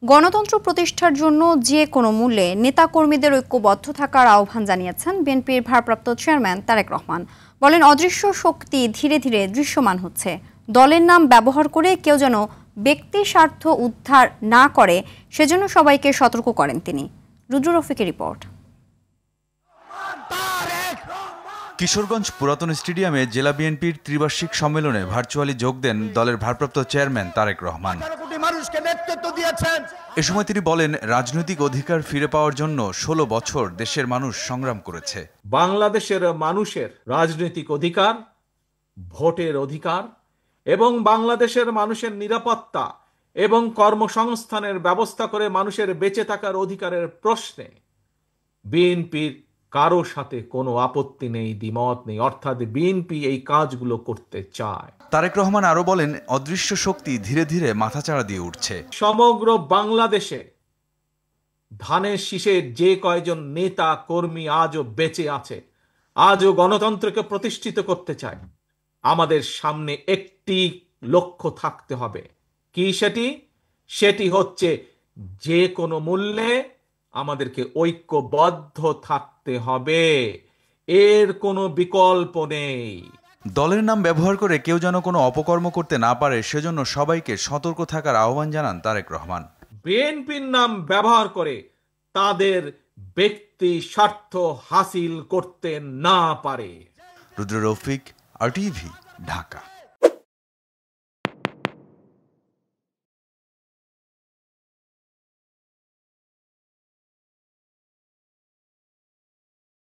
গণতন্ত্র প্রতিষ্ঠার জন্য যে কোনো মূল্যে নেতাকর্মীদের ঐক্যবদ্ধ থাকার আহ্বান জানিয়েছেন বিএনপির ভারপ্রাপ্ত চেয়ারম্যান তারেক রহমান। বলেন, অদৃশ্য শক্তি ধীরে ধীরে দৃশ্যমান হচ্ছে। দলের নাম ব্যবহার করে কেউ যেন ব্যক্তি স্বার্থ উদ্ধার না করে সেজন্য সবাইকে সতর্ক করেন তিনি। রুদ্র রফিকের রিপোর্ট। কিশোরগঞ্জ পুরাতন স্টেডিয়ামে জেলা বিএনপির ত্রিবার্ষিক সম্মেলনে ভার্চুয়ালি যোগ দেন দলের ভারপ্রাপ্ত চেয়ারম্যান তারেক রহমান। এ সময় তিনি বলেন, রাজনৈতিক অধিকার ফিরে পাওয়ার জন্য 16 বছর দেশের মানুষ সংগ্রাম করেছে। বাংলাদেশের মানুষের রাজনৈতিক অধিকার, ভোটের অধিকার এবং বাংলাদেশের মানুষের নিরাপত্তা এবং কর্মসংস্থানের ব্যবস্থা করে মানুষের বেঁচে থাকার অধিকারের প্রশ্নে বিএনপির কারো সাথে কোনো আপত্তি নেই, দ্বিমত নেই। অর্থাৎ বিএনপি এই কাজগুলো করতে চায়। তারেক রহমান আরো বলেন, অদৃশ্য শক্তি ধীরে ধীরে মাথাচাড়া দিয়ে উঠছে। সমগ্র বাংলাদেশে ধানের শীষের যে কয়জন নেতা কর্মী আজও বেঁচে আছে, আজও গণতন্ত্রকে প্রতিষ্ঠিত করতে চায়, আমাদের সামনে একটি লক্ষ্য থাকতে হবে। কি সেটি হচ্ছে যে কোনো মূল্যে আমাদেরকে ঐক্যবদ্ধ থাকতে হবে, এর কোনো বিকল্প নেই। দলের নাম ব্যবহার করে কেউ যেন কোনো অপকর্ম করতে না পারে সেজন্য সবাইকে সতর্ক থাকার আহ্বান জানান তারেক রহমান। বিএনপির নাম ব্যবহার করে তাদের ব্যক্তি স্বার্থ হাসিল করতে না পারে। রুদ্র রফিক, RTV, ঢাকা।